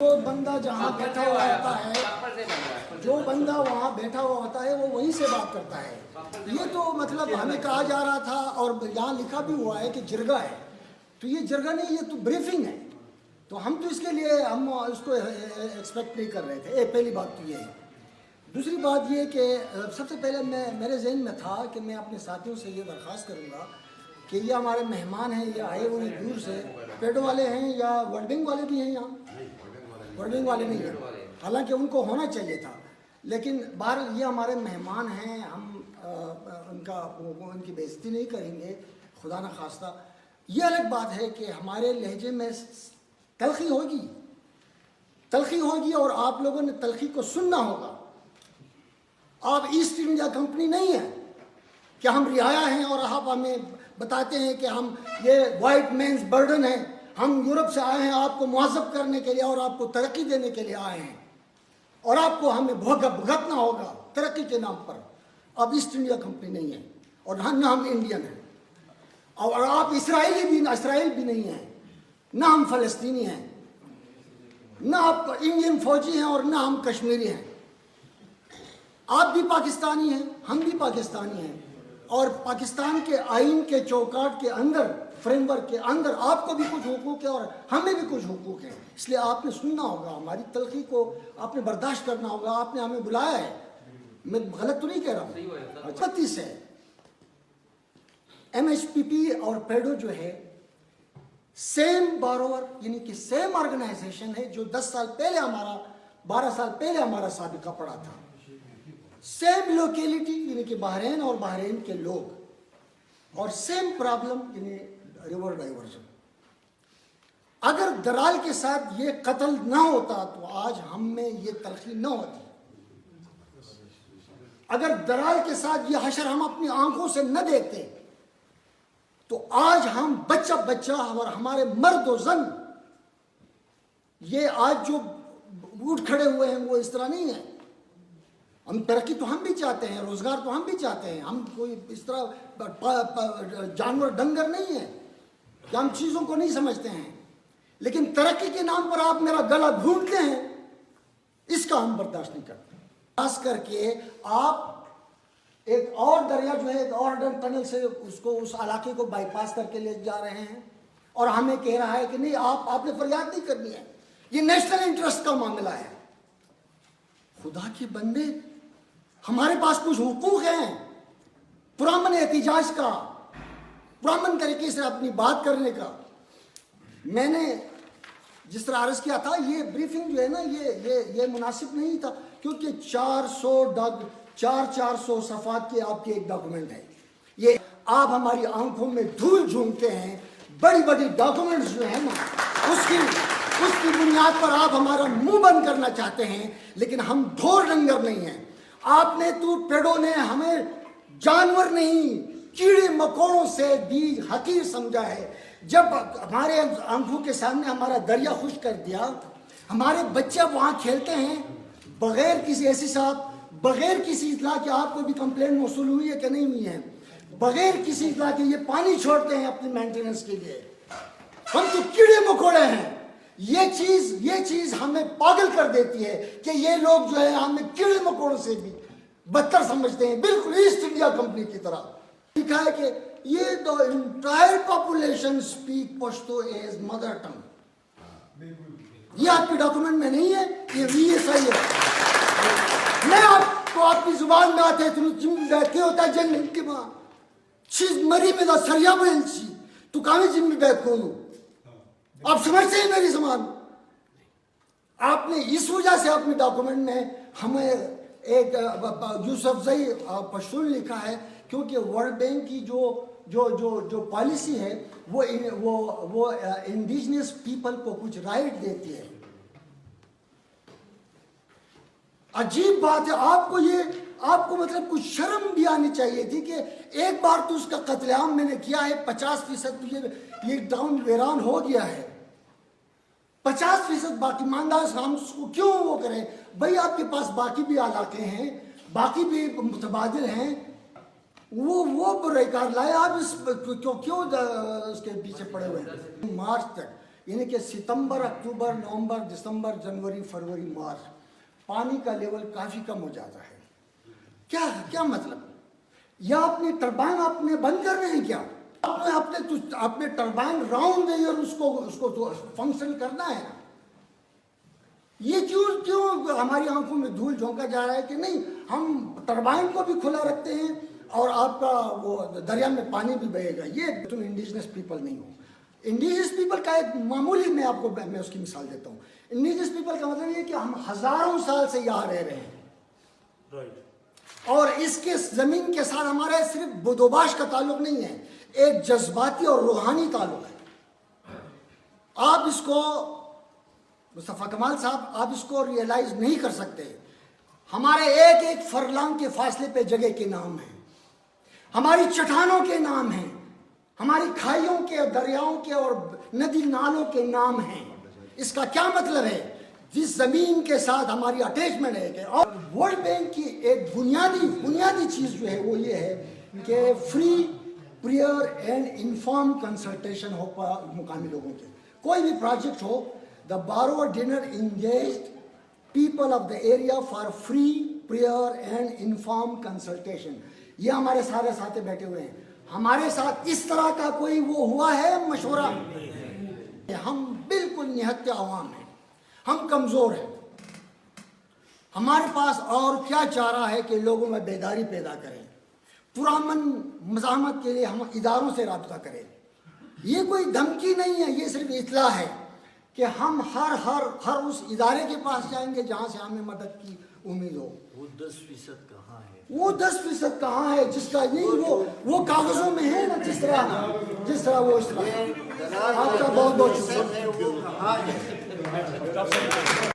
जो बंदा जहाँ बैठा हुआ होता है, जो बंदा वहाँ बैठा हुआ होता है वो वहीं से बात करता है। ये तो मतलब हमें कहा जा रहा था और यहाँ लिखा भी हुआ है कि जिरगा है, तो ये जिरगा नहीं, ये तो ब्रीफिंग है। तो हम तो इसके लिए हम उसको एक्सपेक्ट नहीं कर रहे थे। एक पहली बात तो ये है। दूसरी बात ये कि सबसे पहले मेरे जहन में था कि मैं अपने साथियों से ये दरख्वास्त करूँगा कि ये हमारे मेहमान हैं, ये आए हुए दूर से, पेडो वाले हैं या वर्ल्ड बैंक वाले भी हैं यहाँ? वर्ल्ड बैंक वाले नहीं हैं, हालांकि उनको होना चाहिए था, लेकिन बाहर ये हमारे मेहमान हैं, हम उनकी बेइज्जती नहीं करेंगे, खुदा न खास्ता। ये अलग बात है कि हमारे लहजे में तलखी होगी और आप लोगों ने तलखी को सुनना होगा। आप ईस्ट इंडिया कंपनी नहीं है कि हम रियाया हैं और आप हमें बताते हैं कि हम ये वाइट मैन्स बर्डन है, हम यूरोप से आए हैं आपको मुआज़ब करने के लिए और आपको तरक्की देने के लिए आए हैं और आपको हमें भुगतना होगा तरक्की के नाम पर। अब ईस्ट इंडिया कंपनी नहीं है और न हम इंडियन हैं, और आप इसराइल भी नहीं हैं, न हम फ़लस्तीनी हैं, न आप इंडियन फौजी हैं और न हम कश्मीरी हैं। आप भी पाकिस्तानी हैं, हम भी पाकिस्तानी हैं, और पाकिस्तान के आइन के चौकाट के अंदर, फ्रेमवर्क के अंदर आपको भी कुछ हुकूक है और हमें भी कुछ हुकूक है। इसलिए आपने सुनना होगा, हमारी तलखी को आपने बर्दाश्त करना होगा। आपने हमें बुलाया है, मैं गलत तो नहीं कह रहा हूँ। 36 है MHPP और पेडो जो है सेम बारोवर, यानी कि सेम ऑर्गेनाइजेशन है जो 10 साल पहले हमारा, 12 साल पहले हमारा साबिका पड़ा था। सेम लोकेलिटी यानी कि बहरीन और बहरीन के लोग, और सेम प्रॉब्लम यानी रिवर डाइवर्जन। अगर दराल के साथ ये कत्ल ना होता तो आज हम में ये तलखी ना होती। अगर दराल के साथ ये हशर हम अपनी आंखों से न देखते तो आज हम बच्चा बच्चा और हमारे मर्द और जन ये आज जो उठ खड़े हुए हैं वो इस तरह नहीं है। हम तरक्की तो हम भी चाहते हैं, रोजगार तो हम भी चाहते हैं, हम कोई इस तरह जानवर डंगर नहीं है कि हम चीज़ों को नहीं समझते हैं, लेकिन तरक्की के नाम पर आप मेरा गला ढूंढते हैं, इसका हम बर्दाश्त नहीं करते। खास करके आप एक और दरिया जो है, एक और टनल से उसको, उस इलाके को बाईपास करके ले जा रहे हैं और हमें कह रहा है कि नहीं आपने फरियाद नहीं करनी है, ये नेशनल इंटरेस्ट का मामला है। खुदा के बंदे, हमारे पास कुछ हुकूक हैं पुरअमन एहतिजाज का, पुरअमन तरीके से अपनी बात करने का। मैंने जिस तरह अर्ज किया था, ये ब्रीफिंग जो है ना, ये मुनासिब नहीं था, क्योंकि 400 सफ़ात के आपके एक डॉक्यूमेंट है। ये आप हमारी आंखों में धूल झोंकते हैं, बड़ी बड़ी डॉक्यूमेंट्स जो है ना, उसकी बुनियाद पर आप हमारा मुंह बंद करना चाहते हैं, लेकिन हम ढोर डंगर नहीं हैं। आपने पेडो ने हमें जानवर नहीं, कीड़े मकोड़ों से भी हकीर समझा है। जब हमारे आंखों के सामने हमारा दरिया खुश कर दिया, हमारे बच्चे वहाँ खेलते हैं बगैर किसी, ऐसी साहब, बगैर किसी इतला के, आपको भी कंप्लेंट मौसूल हुई है कि नहीं हुई है, बगैर किसी इतला के ये पानी छोड़ते हैं अपनी मेंटेनेंस के लिए। हम तो कीड़े मकोड़े हैं। ये चीज हमें पागल कर देती है कि ये लोग जो है हमें कीड़े मकोड़ों से भी बदतर समझते हैं, बिल्कुल ईस्ट इंडिया कंपनी की तरह। लिखा है कि ये the entire population speak Pashto as mother tongue. ये आपके डॉक्यूमेंट में नहीं है, ये सही है। मैं आपको आपकी जुबान में आते जिम बैठे होता है जन के मां चीज मरी में सरिया बन सी तू कामे जिम में बैठ को आप समझते हैं मेरी समान। आपने इस वजह से अपने डॉक्यूमेंट में हमें एक यूसुफजई पश्तून लिखा है, क्योंकि वर्ल्ड बैंक की जो पॉलिसी है वो इंडिजिनस पीपल को कुछ राइट देती है। अजीब बात है। आपको मतलब कुछ शर्म भी आनी चाहिए थी कि एक बार तो उसका कत्लेआम मैंने किया है, 50% ये टाउन वीरान हो गया है, 50% बाकी मानदार हम उसको क्यों वो करें भाई? आपके पास बाकी भी इलाके हैं, बाकी भी मुतबादिल हैं, वो बेकार लाए आप क्यों उसके पीछे पड़े हुए हैं। मार्च तक یعنی کہ ستمبر اکتوبر نومبر دسمبر جنوری فروری مارچ پانی کا لیول کافی کم ہو جاتا ہے. کیا مطلب؟ یا اپنی ٹربائن آپ نے بند کر رہے ہیں کیا؟ آپ نے ٹربائن راؤنڈ وے اور اس کو تو فنکشن کرنا ہے. یہ کیوں ہماری آنکھوں میں دھول جھونکا جا رہا ہے کہ نہیں ہم ٹربائن کو بھی کھلا رکھتے ہیں اور آپ کا وہ دریا میں پانی بھی بہے گا. یہ تم انڈیجنس پیپل نہیں ہو. انڈیجنس پیپل کا ایک معمولی میں اس کی مثال دیتا ہوں. انڈیجنس پیپل کا مطلب یہ کہ ہم ہزاروں سال سے یہاں رہ رہے ہیں اور اس کے زمین کے ساتھ ہمارا صرف بدوباش کا تعلق نہیں ہے, ایک جذباتی اور روحانی تعلق ہے. آپ اس کو مصطفیٰ کمال صاحب آپ اس کو ریئلائز نہیں کر سکتے. ہمارے ایک ایک فرلانگ کے فاصلے پہ جگہ کے نام ہیں, ہماری چٹانوں کے نام ہیں, ہماری کھائیوں کے دریاؤں کے اور ندی نالوں کے نام ہیں. اس کا کیا مطلب ہے؟ جس زمین کے ساتھ ہماری اٹیچمنٹ ہے کہ اور ورلڈ بینک کی ایک بنیادی چیز جو ہے وہ یہ ہے کہ free prior and inform consultation ہو مقامی لوگوں کے. کوئی بھی پروجیکٹ ہو, the borrower dinner engaged people of the area for free prayer and informed consultation. یہ ہمارے سارے ساتھی بیٹھے ہوئے ہیں. ہمارے ساتھ اس طرح کا کوئی وہ ہوا ہے مشورہ؟ ہم بالکل نہت عوام ہیں, ہم کمزور ہیں. ہمارے پاس اور کیا چارہ ہے کہ لوگوں میں بیداری پیدا کریں, پرامن مزاحمت کے لیے ہم اداروں سے رابطہ کریں. یہ کوئی دھمکی نہیں ہے, یہ صرف اطلاع ہے کہ ہم ہر اس ادارے کے پاس جائیں گے جہاں سے ہمیں مدد کی امید ہو. وہ 10% کہاں ہے؟ وہ 10% کہاں ہے جس کا نہیں وہ کاغذوں میں ہے نا, جس طرح وہ اس طرح. آپ کا بہت بہت شکریہ.